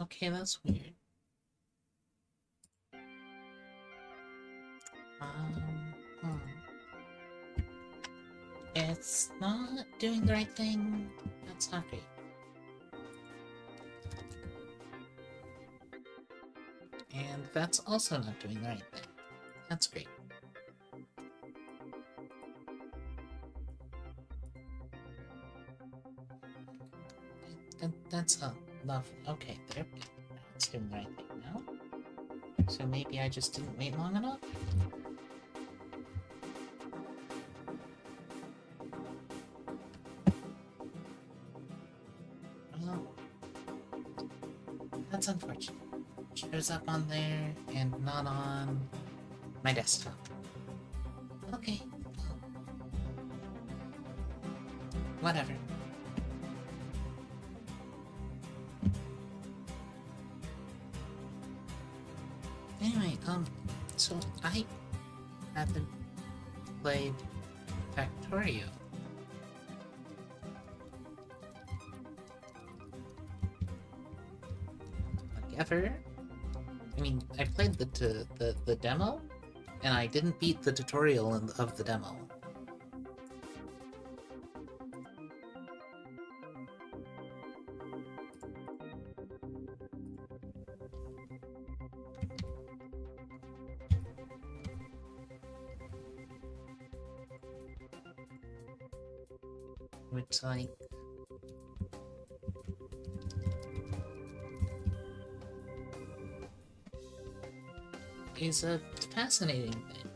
Okay, that's weird. Hmm. It's not doing the right thing. That's not great. And that's also not doing the right thing. That's great. That's lovely. Okay, there we go. That's doing the right thing now. So maybe I just didn't wait long enough? Well, that's unfortunate. It shows up on there and not on my desktop. Okay. Whatever. Anyway, so I haven't played Factorio. Like, ever? I mean, I played the demo, and I didn't beat the tutorial of the demo. Which, like... is a fascinating thing.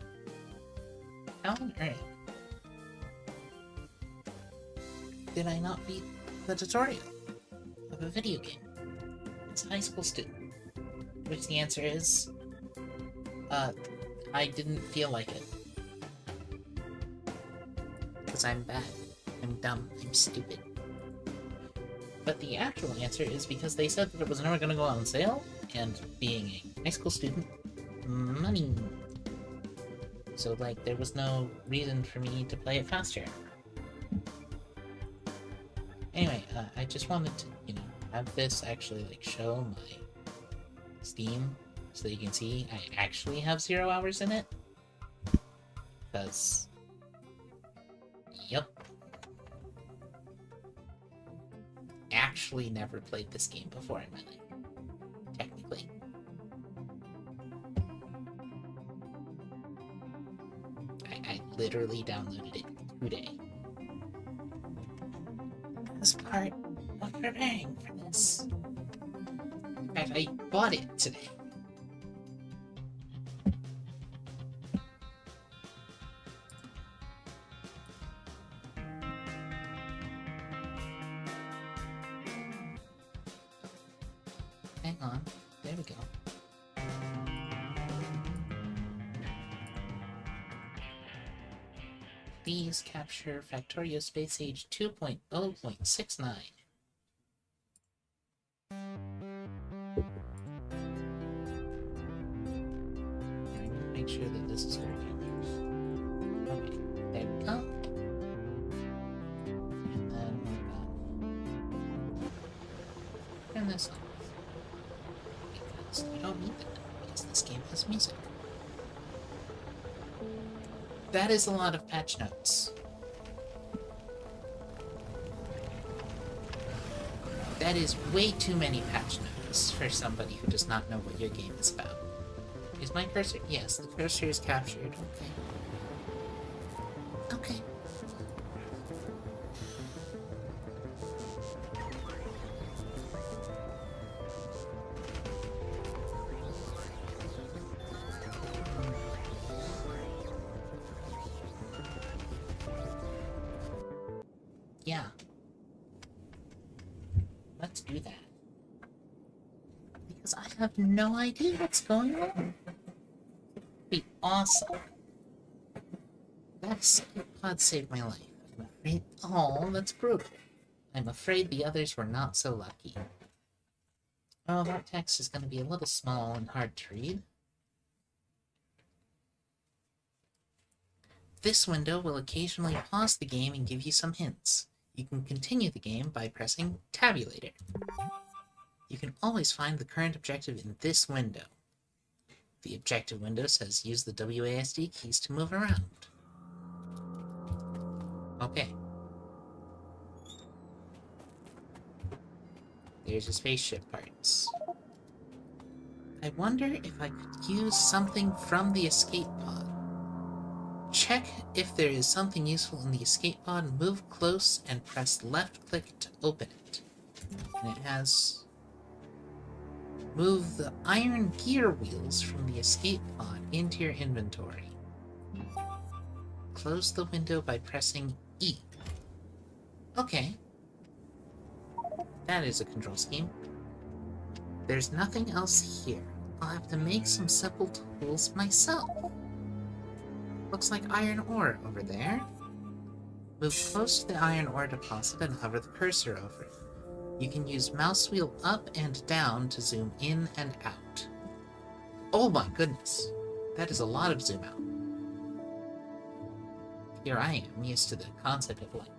How on earth did I not beat the tutorial of a video game as a high school student? Which the answer is, I didn't feel like it. Because I'm bad. I'm dumb. I'm stupid. But the actual answer is because they said that it was never going to go on sale, and being a high school student, money. So, like, there was no reason for me to play it faster. Anyway, I just wanted to, have this actually, like, show my Steam so that you can see I actually have 0 hours in it. Because... yep. Actually never played this game before in my life. Technically. I literally downloaded it today. As part of preparing for this. In fact, I bought it today. Hang on. There we go. Please capture Factorio Space Age 2.0.69. Make sure that this is working. Okay, there we go. And then turn this off. Because you don't need that, because this game has music. That is a lot of patch notes. That is way too many patch notes for somebody who does not know what your game is about. Is my cursor? Yes, the cursor is captured. Okay. Okay. Yeah. Let's do that. Because I have no idea what's going on. It'd be awesome. That escape pod saved my life. I'm afraid... oh, that's brutal. I'm afraid the others were not so lucky. Oh, that text is going to be a little small and hard to read. This window will occasionally pause the game and give you some hints. You can continue the game by pressing Tabulator. You can always find the current objective in this window. The objective window says use the WASD keys to move around. Okay. There's your spaceship parts. I wonder if I could use something from the escape pod. Check if there is something useful in the escape pod, move close, and press left click to open it. And it has... Move the iron gear wheels from the escape pod into your inventory. Close the window by pressing E. Okay. That is a control scheme. There's nothing else here. I'll have to make some simple tools myself. Looks like iron ore over there. Move close to the iron ore deposit and hover the cursor over it. You can use mouse wheel up and down to zoom in and out. Oh my goodness! That is a lot of zoom out. Here I am, used to the concept of light.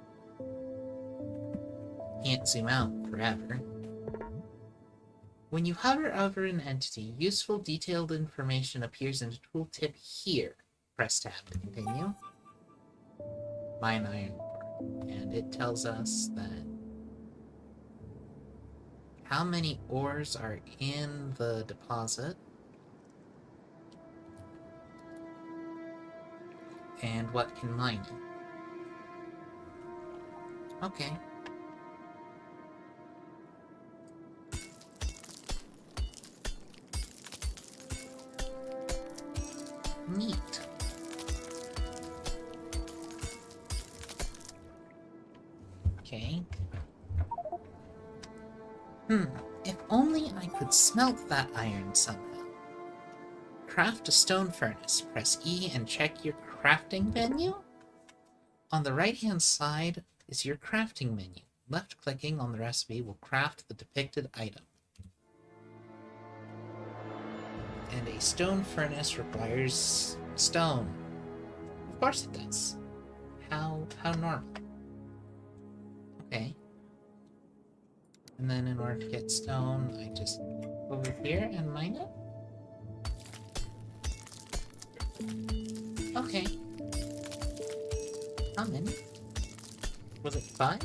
Can't zoom out forever. When you hover over an entity, useful detailed information appears in the tooltip here. Press tab to continue. Mine iron ore. And it tells us that how many ores are in the deposit and what can mine it. Okay. Neat. Okay. If only I could smelt that iron somehow. Craft a stone furnace. Press E and check your crafting menu. On the right-hand side is your crafting menu. Left-clicking on the recipe will craft the depicted item. And a stone furnace requires stone. Of course it does. How normal. Okay. And then in order to get stone, I just go over here and mine it. Okay. How many? Was it 5?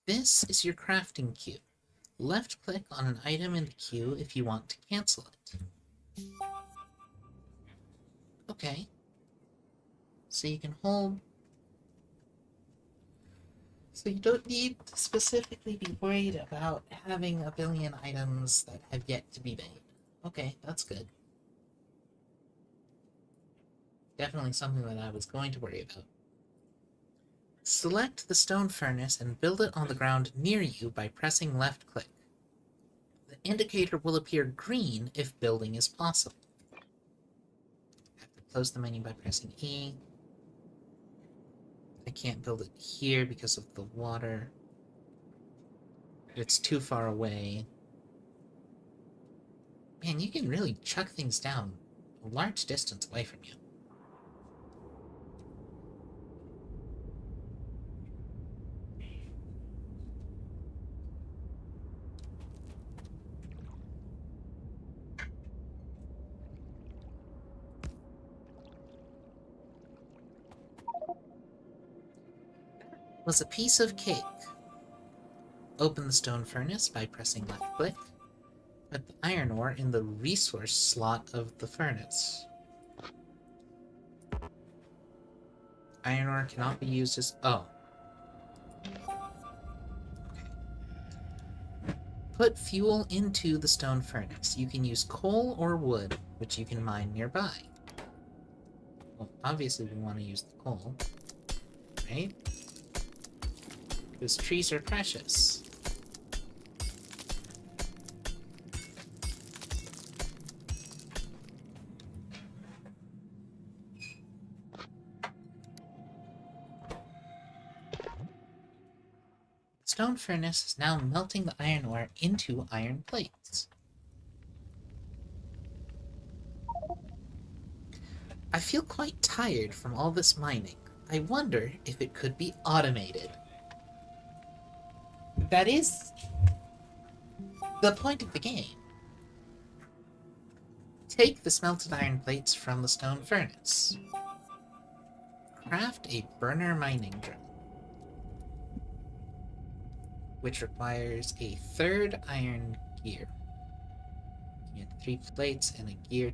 This is your crafting queue. Left-click on an item in the queue if you want to cancel it. Okay. So you can hold... So you don't need to specifically be worried about having a billion items that have yet to be made. Okay, that's good. Definitely something that I was going to worry about. Select the stone furnace and build it on the ground near you by pressing left-click. The indicator will appear green if building is possible. I have to close the menu by pressing E. I can't build it here because of the water. It's too far away. Man, you can really chuck things down a large distance away from you. Was a piece of cake. Open the stone furnace by pressing left-click. Put the iron ore in the resource slot of the furnace. Iron ore cannot be used as... Oh. Okay. Put fuel into the stone furnace. You can use coal or wood, which you can mine nearby. Well, obviously we want to use the coal, right? Because trees are precious. The stone furnace is now melting the iron ore into iron plates. I feel quite tired from all this mining. I wonder if it could be automated. That is the point of the game. Take the smelted iron plates from the stone furnace. Craft a burner mining drill, which requires a third iron gear. You get 3 plates and a gear.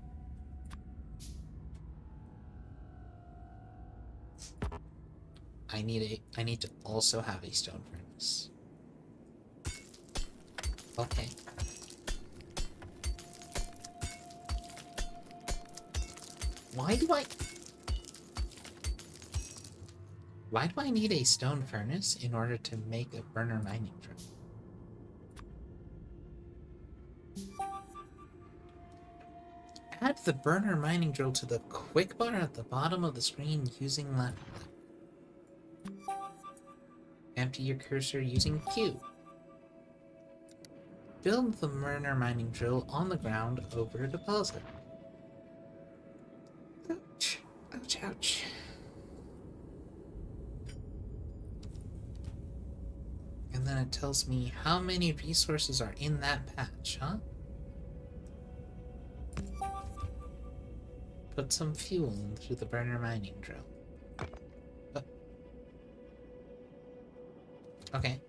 I need to also have a stone furnace. Okay. Why do I need a stone furnace in order to make a burner mining drill? Add the burner mining drill to the quick bar at the bottom of the screen using left click. Empty your cursor using Q. Build the burner mining drill on the ground over a deposit. Ouch. Ouch, ouch. And then it tells me how many resources are in that patch, huh? Put some fuel into the burner mining drill. Okay.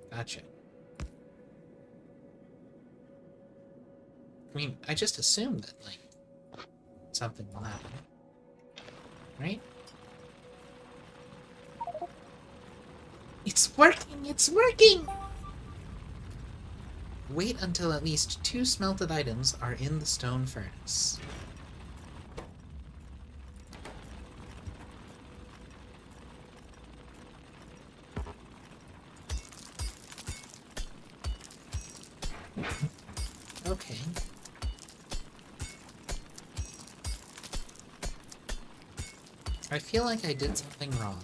Gotcha. I mean, I just assumed that, like, something will happen. Right? It's working! It's working! Wait until at least 2 smelted items are in the stone furnace. Okay. I feel like I did something wrong.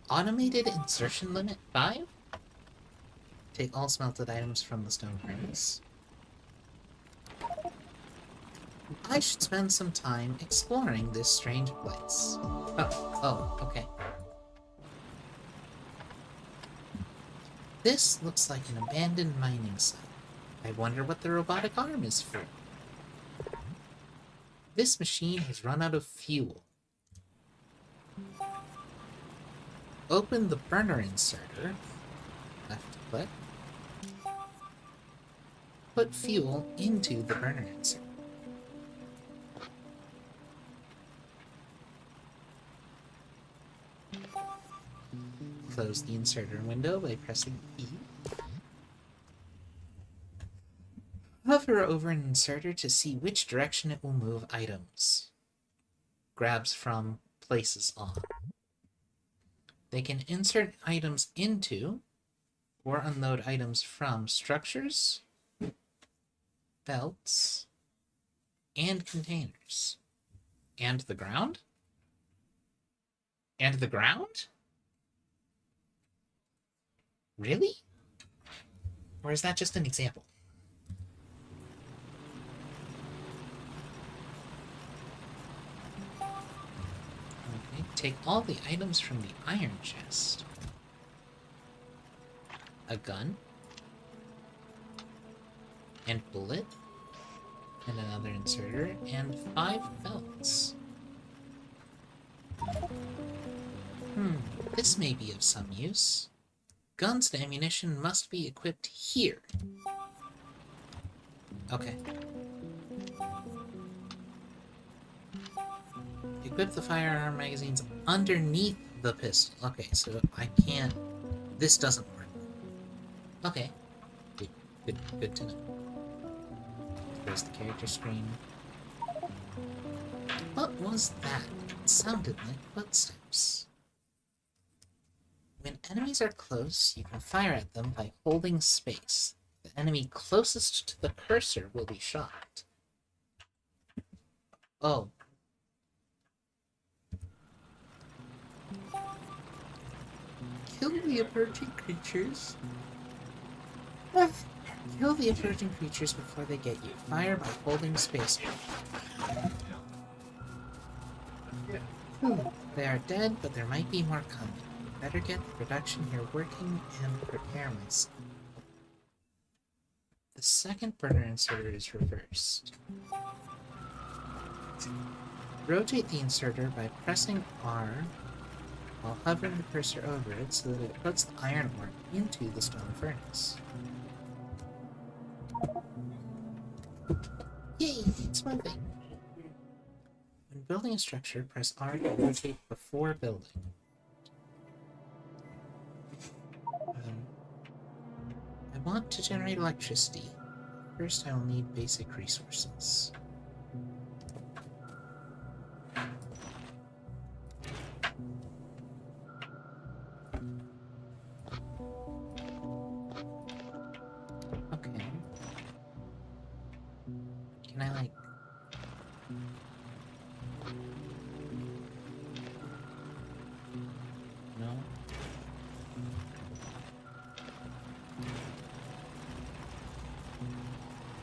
Automated insertion limit 5? Take all smelted items from the stone furnace. I should spend some time exploring this strange place. Oh, okay. This looks like an abandoned mining site. I wonder what the robotic arm is for. This machine has run out of fuel. Open the burner inserter. Left click. Put fuel into the burner inserter. Close the inserter window by pressing E. Hover over an inserter to see which direction it will move items. Grabs from places on. They can insert items into or unload items from structures, belts, and containers. And the ground? And the ground? Really? Or is that just an example? Okay, take all the items from the iron chest. A gun. And bullet. And another inserter. And 5 belts. This may be of some use. Guns and ammunition must be equipped here. Okay. Equip the firearm magazines underneath the pistol. Okay, so I can't... This doesn't work. Okay. Good to know. There's the character screen. What was that? It sounded like footsteps. When enemies are close, you can fire at them by holding space. The enemy closest to the cursor will be shot. Oh. Kill the approaching creatures. Kill the approaching creatures before they get you. Fire by holding spacebar. They are dead, but there might be more coming. Better get the production here working and prepare myself. The second burner inserter is reversed. Rotate the inserter by pressing R while hovering the cursor over it so that it puts the iron ore into the stone furnace. Yay! It's moving! When building a structure, press R to rotate before building. I want to generate electricity. First, I will need basic resources. Okay. Can I, like... No?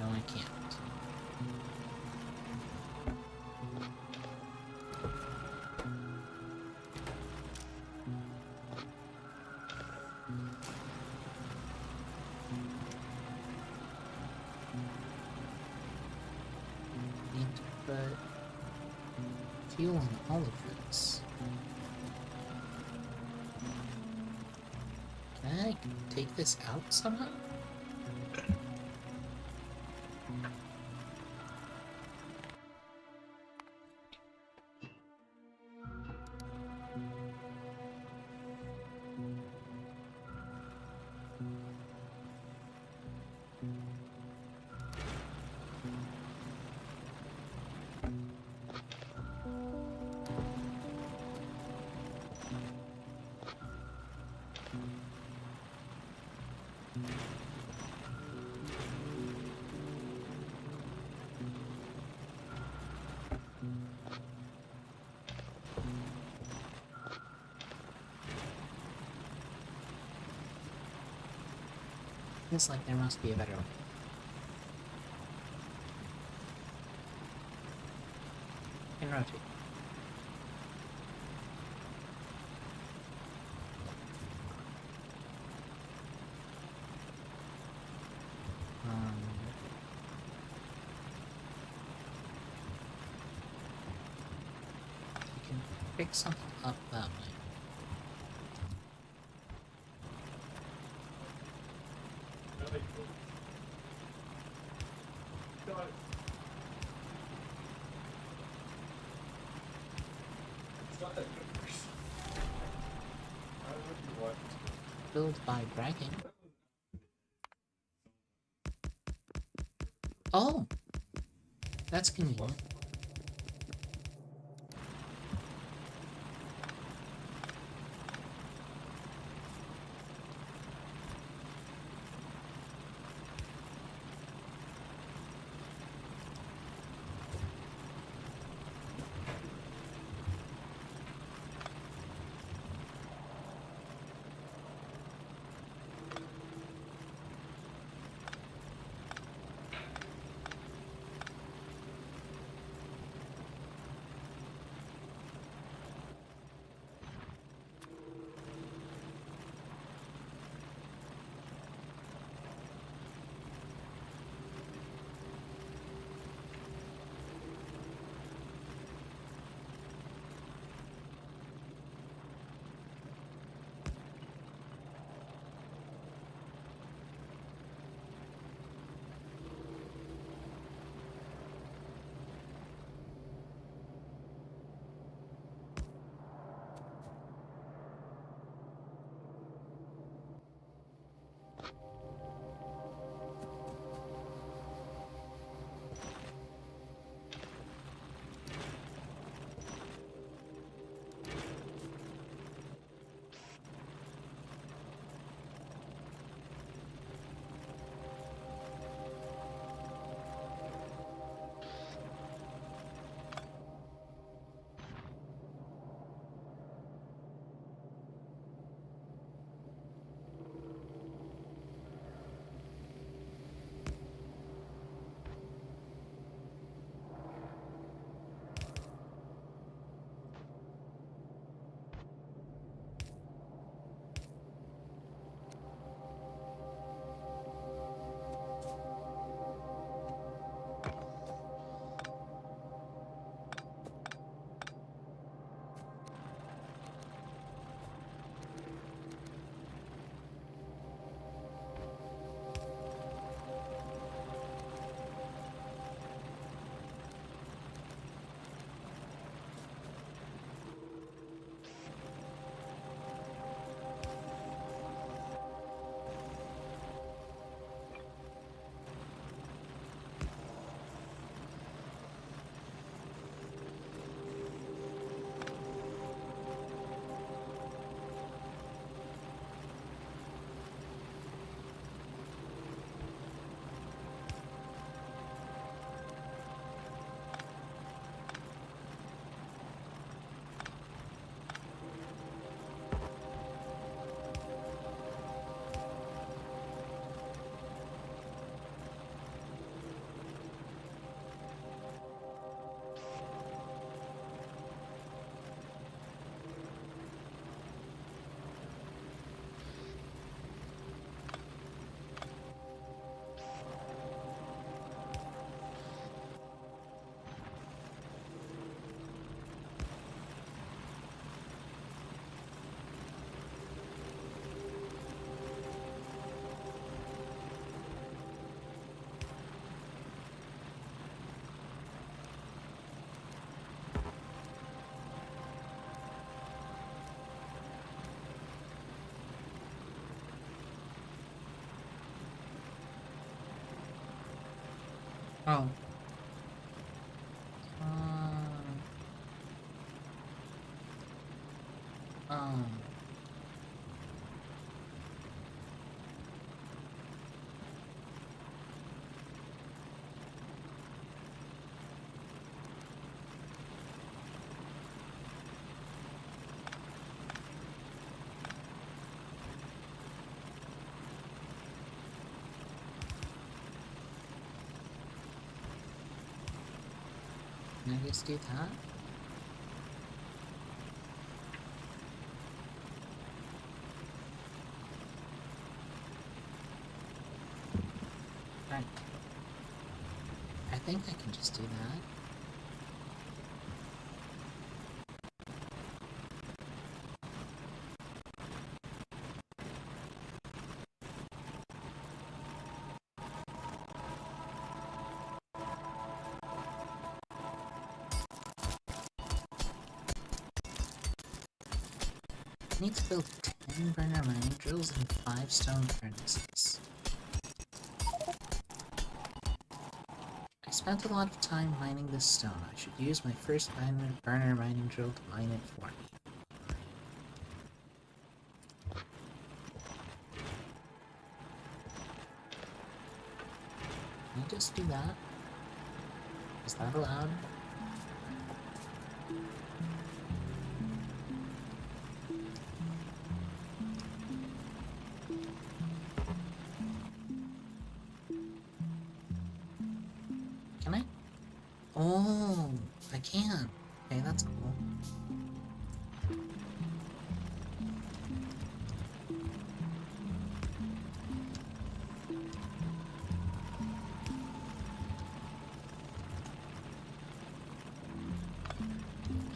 No, I can't. Need to put fuel in all of this. Can I take this out somehow? Feels like there must be a better way. And rotate. You can pick something up that way. Build by bragging. Oh! That's convenient. Oh. Um. Can I just do that? Right. I think I can just do that. I need to build 10 burner mining drills and 5 stone furnaces. I spent a lot of time mining this stone. I should use my first burner mining drill to mine it for me. Can I just do that? Is that allowed? Can I? Oh, I can. Okay, that's cool.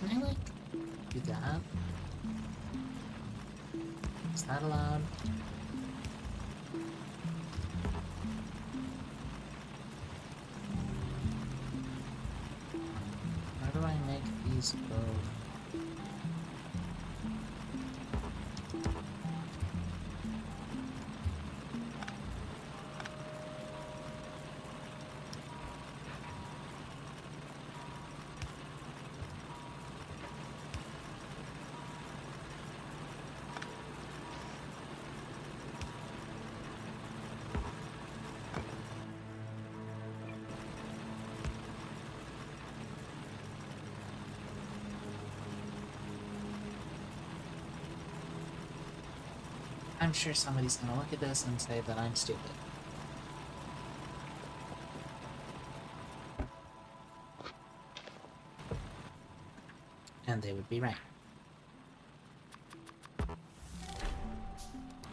Can I, like, do that? Is that allowed? How do I make these go? I'm sure somebody's gonna look at this and say that I'm stupid. And they would be right.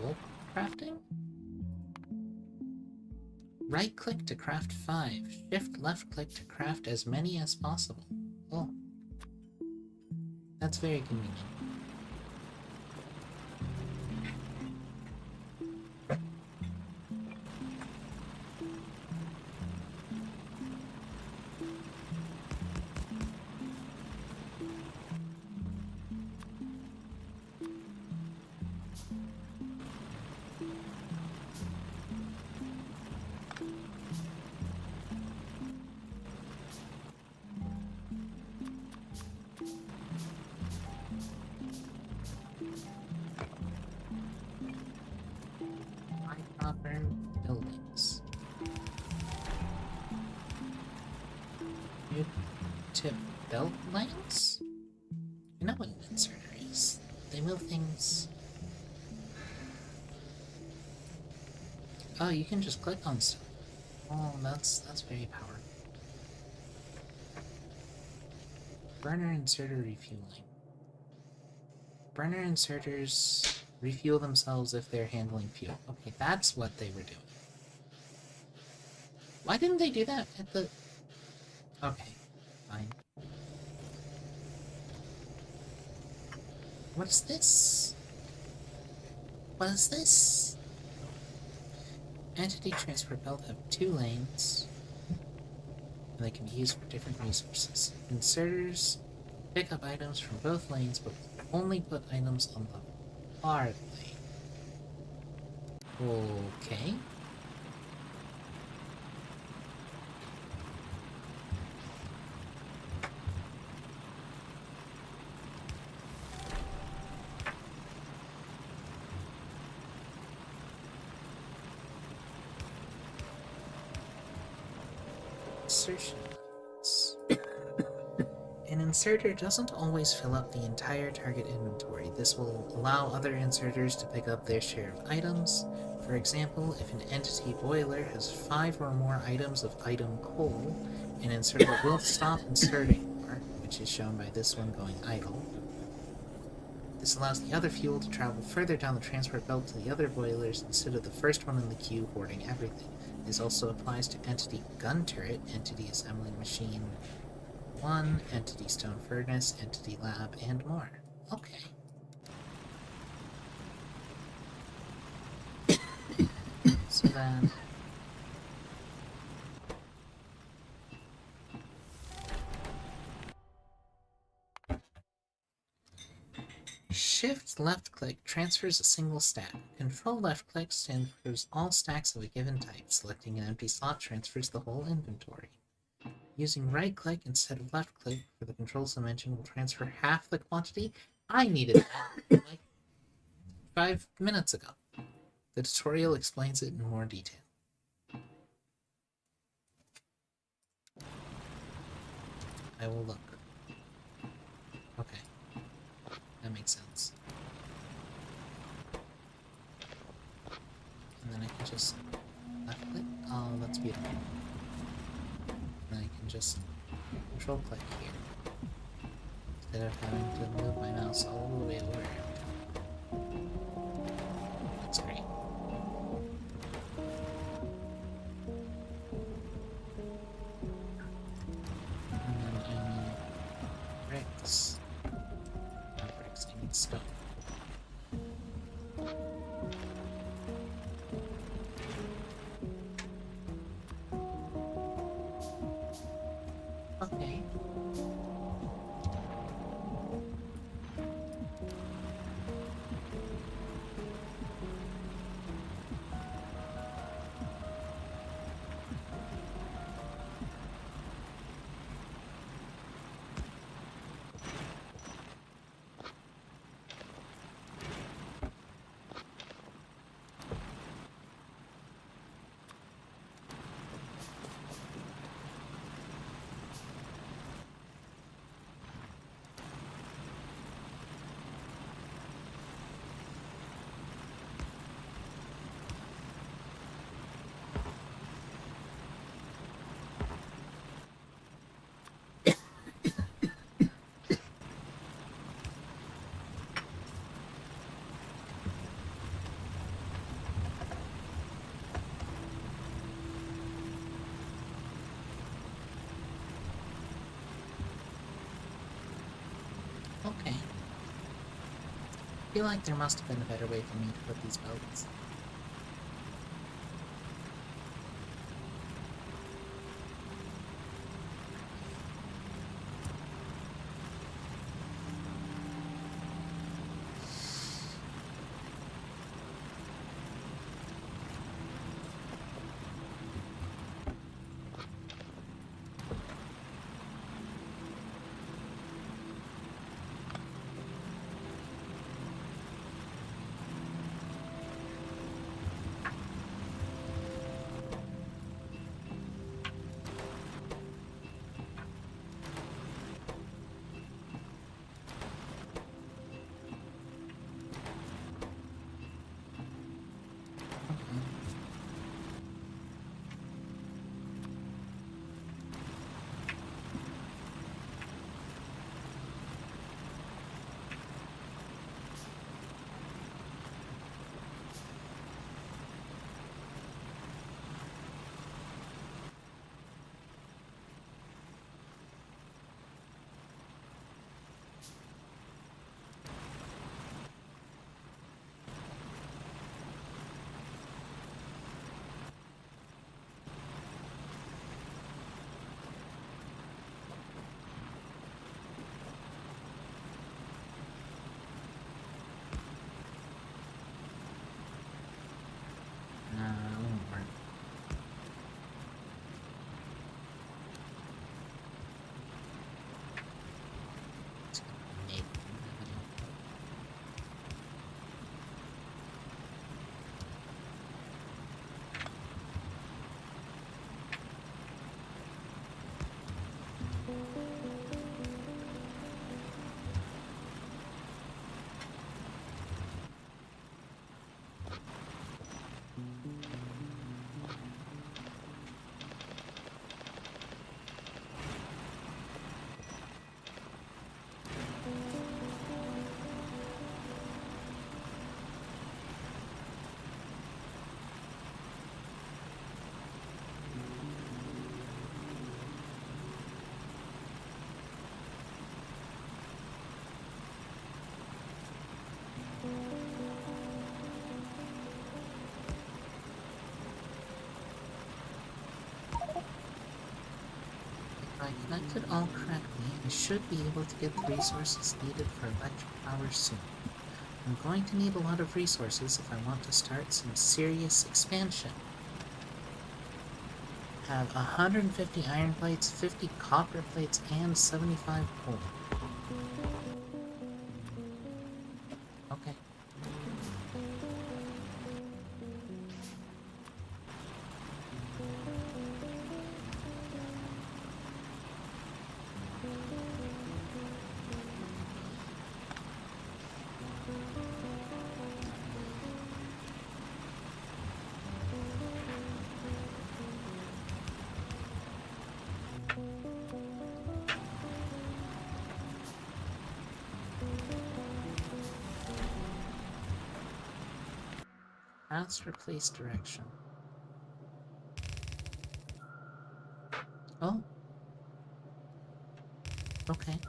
Wool crafting? Right-click to craft 5. Shift left-click to craft as many as possible. Oh. That's very convenient. Proper buildings. New to belt lines? You know what an inserter is. They move things. Oh, you can just click on stuff. Oh, that's very powerful. Burner inserter refueling. Burner inserters refuel themselves if they're handling fuel. Okay, that's what they were doing. Why didn't they do that at the... Okay, fine. What is this? What is this? Entity transfer belt have 2 lanes, and they can be used for different resources. Inserters pick up items from both lanes, but only put items on the hard lane. Okay. insertion fields. An inserter doesn't always fill up the entire target inventory. This will allow other inserters to pick up their share of items. For example, if an entity boiler has 5 or more items of item coal, an inserter will stop inserting more, which is shown by this one going idle. This allows the other fuel to travel further down the transport belt to the other boilers instead of the first one in the queue hoarding everything. This also applies to entity gun turret, entity assembling machine 1, entity stone furnace, entity lab, and more. Okay. So then... Shift left click transfers a single stack. Control left click transfers all stacks of a given type. Selecting an empty slot transfers the whole inventory. Using right click instead of left click for the controls dimension will transfer half the quantity. I needed that like 5 minutes ago. The tutorial explains it in more detail. I will look. Okay. That makes sense. And then I can just left click. Oh, that's beautiful. And then I can just control click here. Instead of having to move my mouse all the way over. That's great. And then I need bricks. Not bricks, I need stone. Okay. Okay. I feel like there must have been a better way for me to put these boats. If I connected all correctly, I should be able to get the resources needed for electric power soon. I'm going to need a lot of resources if I want to start some serious expansion. Have 150 iron plates, 50 copper plates, and 75 coal. Okay. Paths replace direction. Oh. Okay.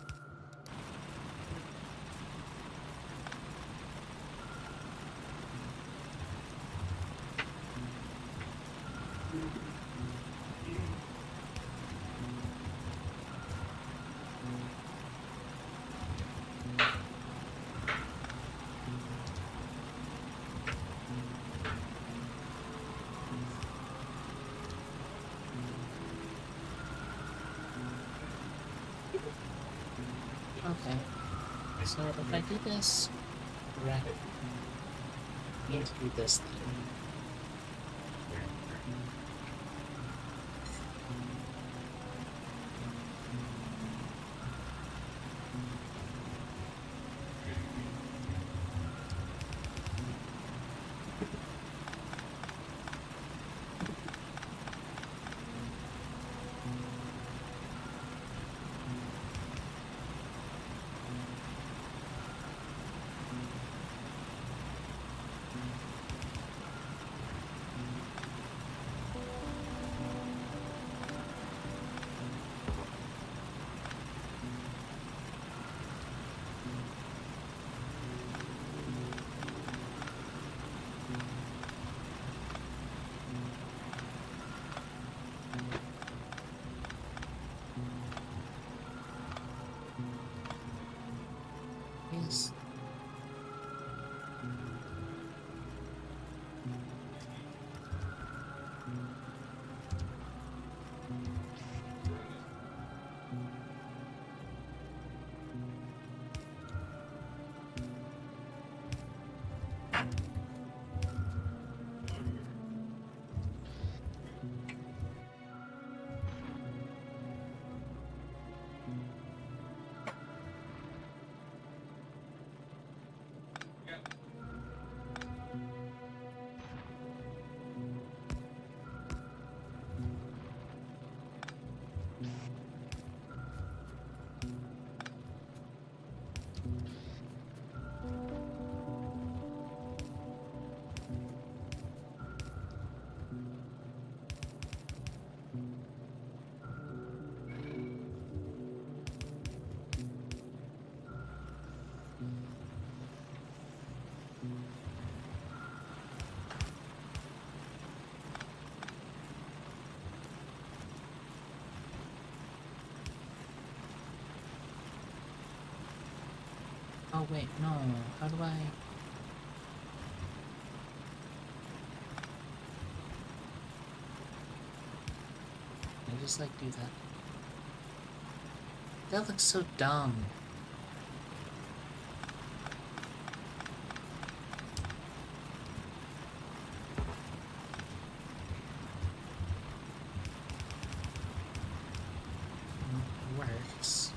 Okay. So if I do this correctly, I need to do this thing. Yes. Oh wait, no. How do I... I just like do that. That looks so dumb. Works.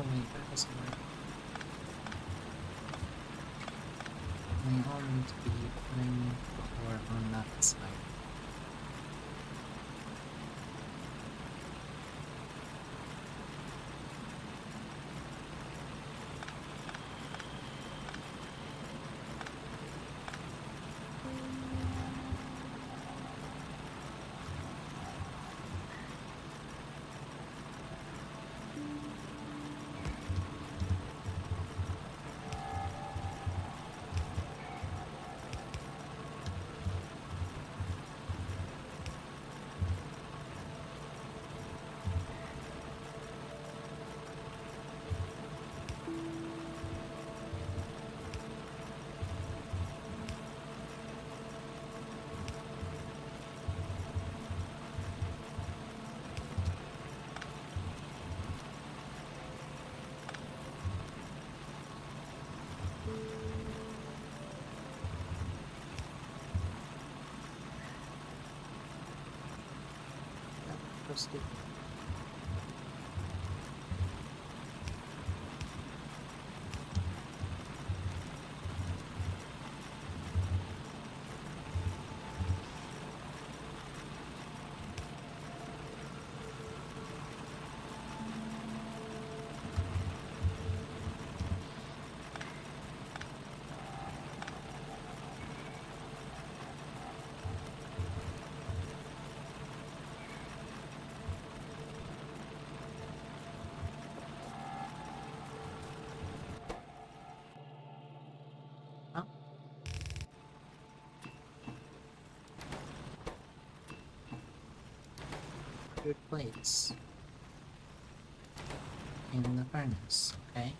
Oh wait, that doesn't work. We all need to be putting the door on that side. Proceed. Oh. Good place. In the furnace, okay?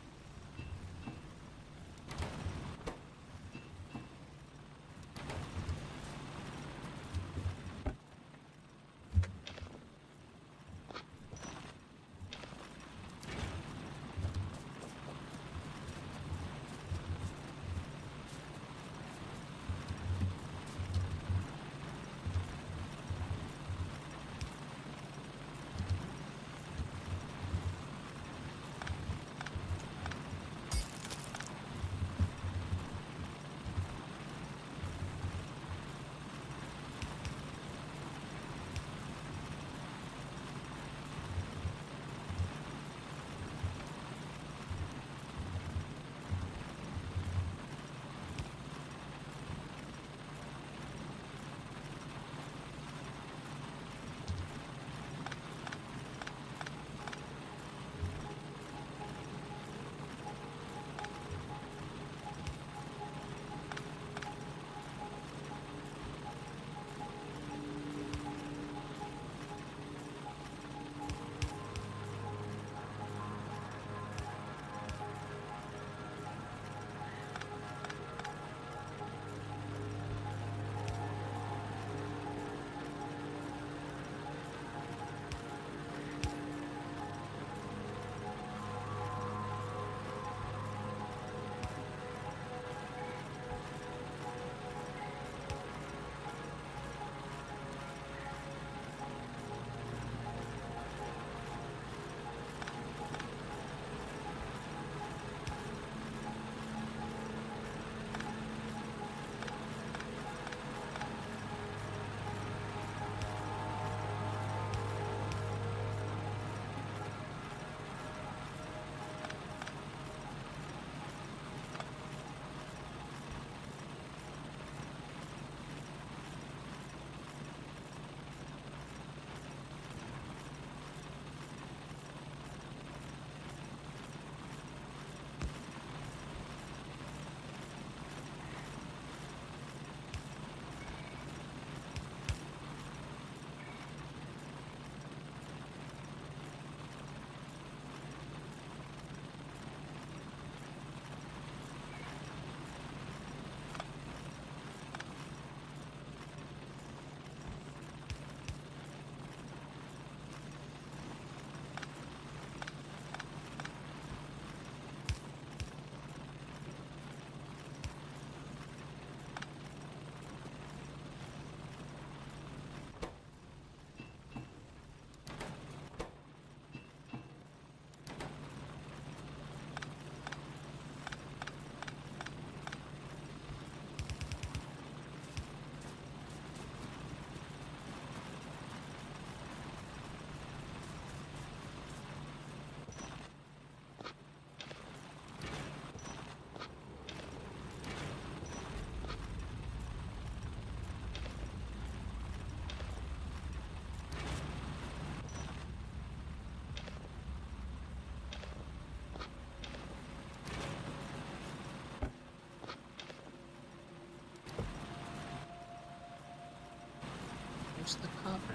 Where's the copper?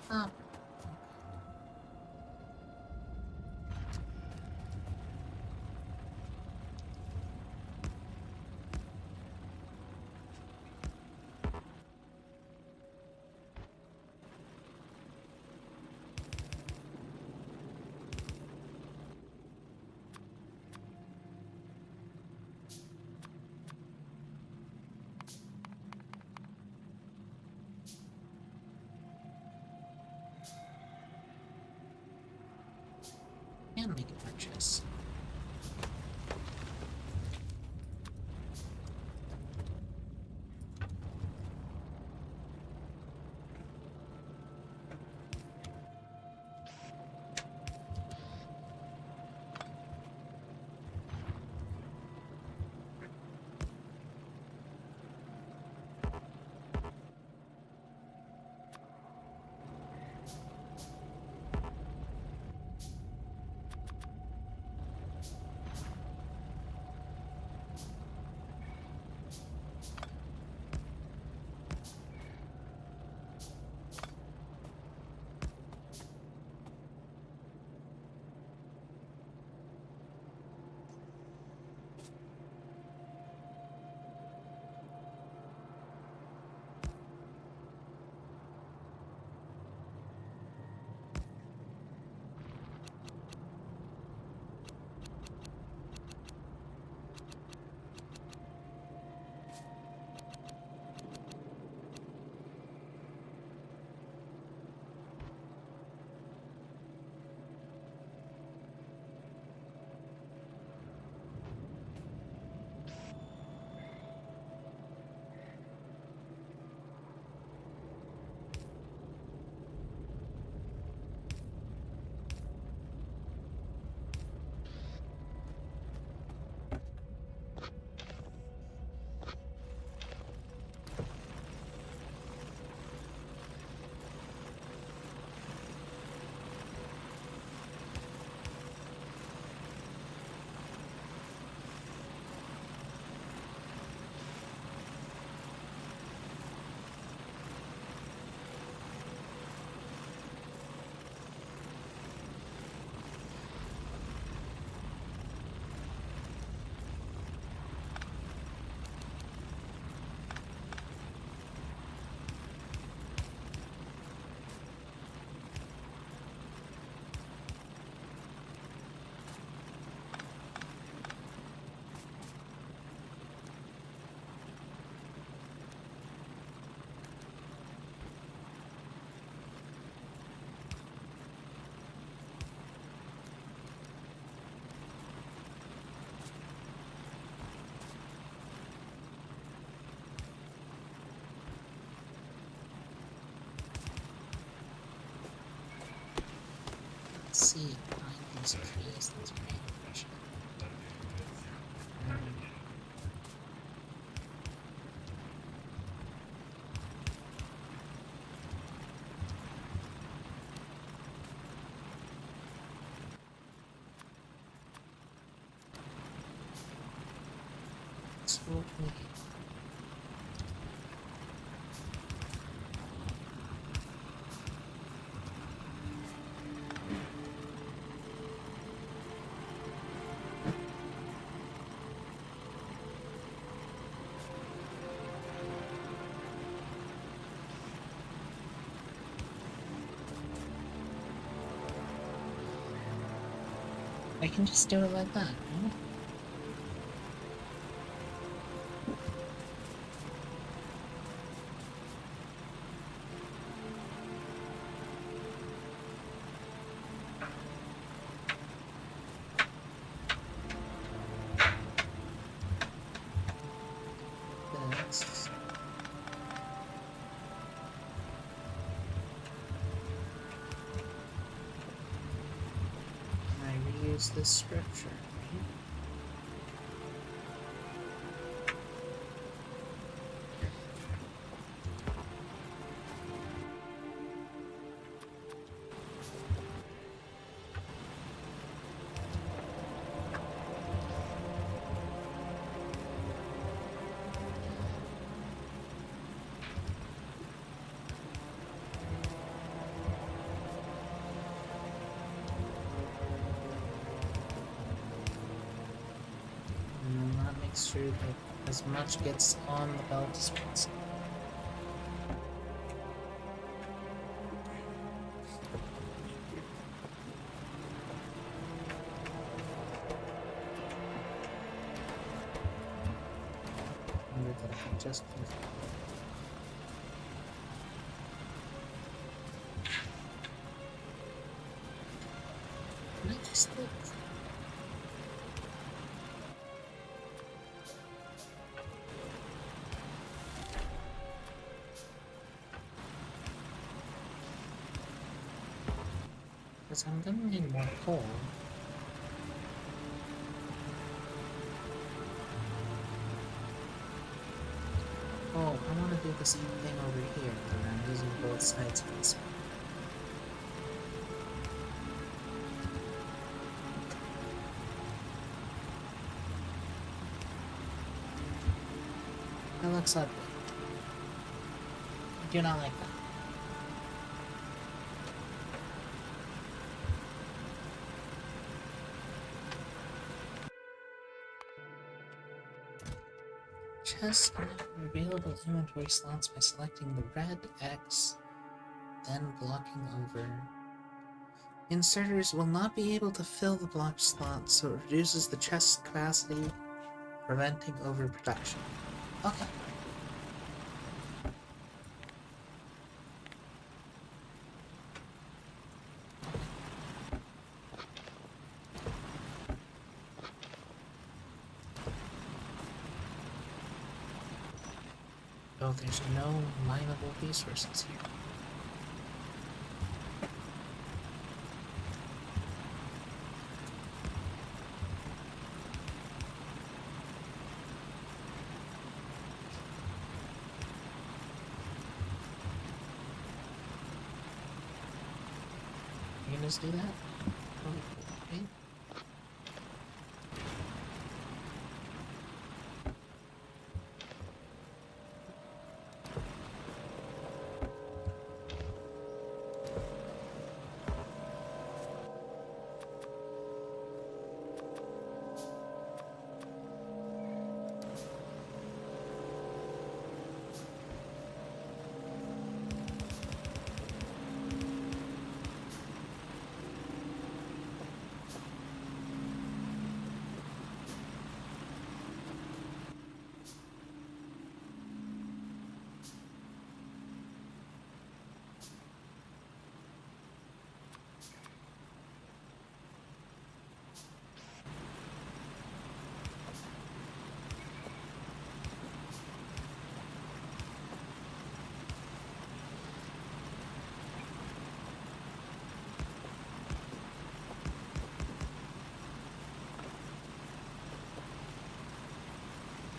Copper. And make a purchase. See behind these trees, that's very refreshing. Let's roll again. I can just do it like that, right? That's... I reuse this structure, right? make sure that as much gets on the belt as possible. Remember that I can just use it. Can I just look? Because I'm gonna need more coal. Oh, I want to do the same thing over here, but I'm using both sides of this one. That looks ugly. I do not like that. Chest available inventory slots by selecting the red X, then blocking over. Inserters will not be able to fill the blocked slot, so it reduces the chest's capacity, preventing overproduction. Okay. Oh, there's no mineable resources here. You can just do that? Oh, okay.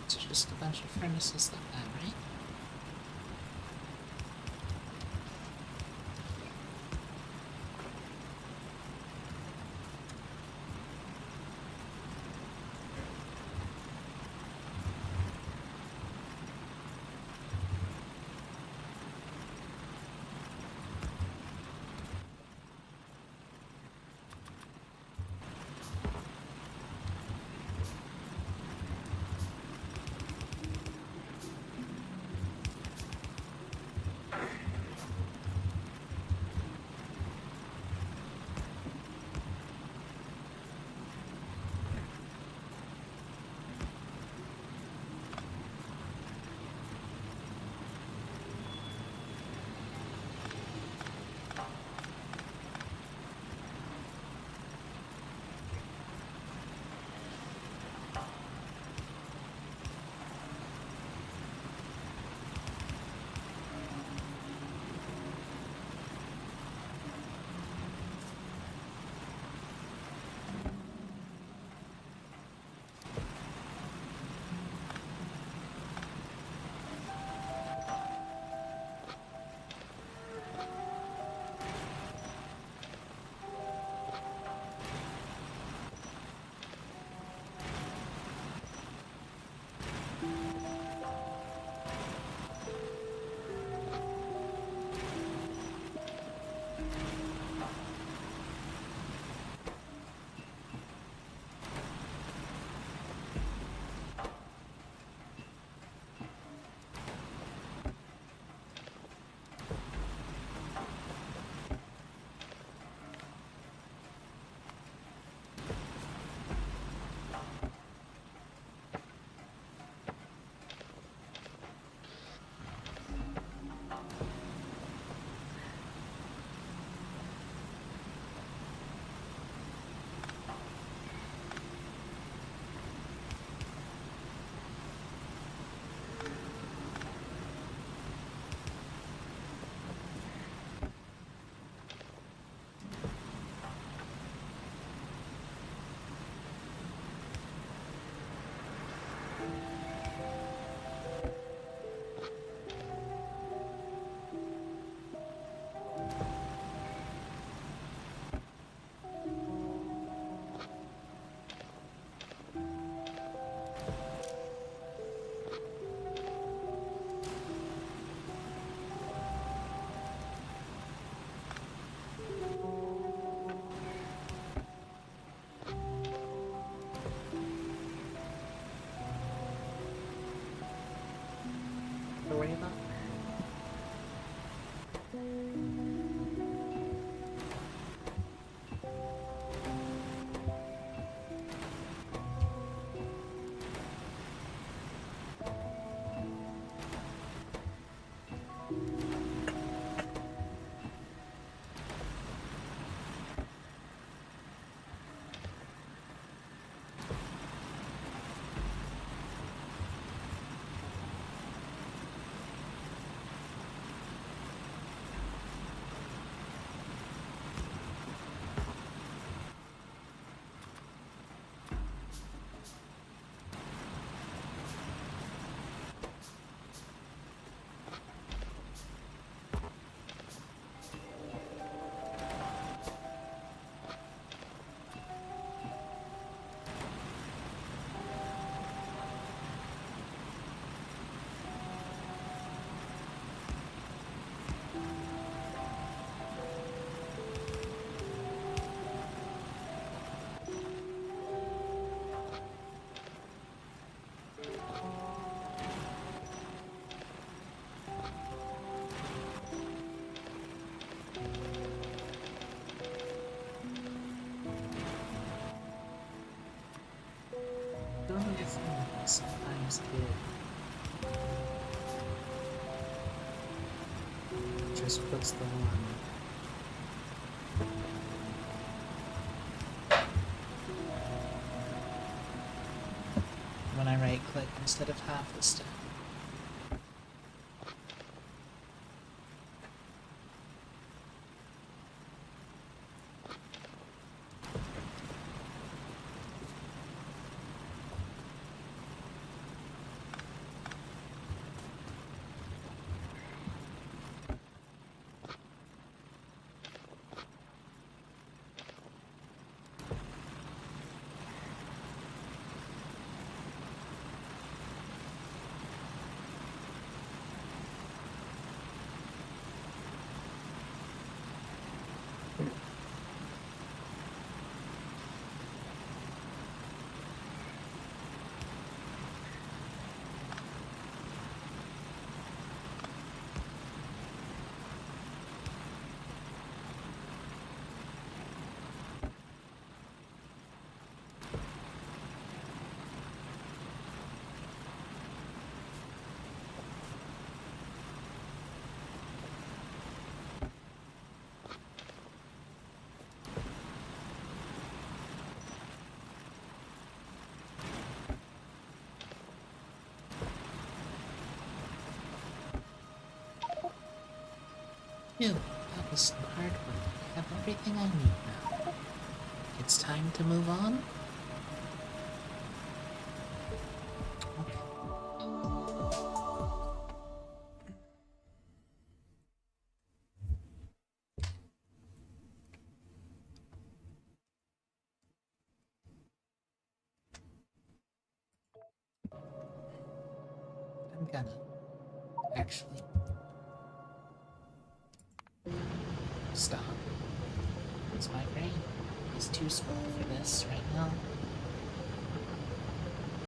It's just a bunch of furnaces like that, right? don't understand. I sometimes it just puts the one. When I right click instead of half the step. Phew, that was some hard work. I have everything I need now. It's time to move on? Okay. I'm gonna actually stop. Because my brain is too small for this right now.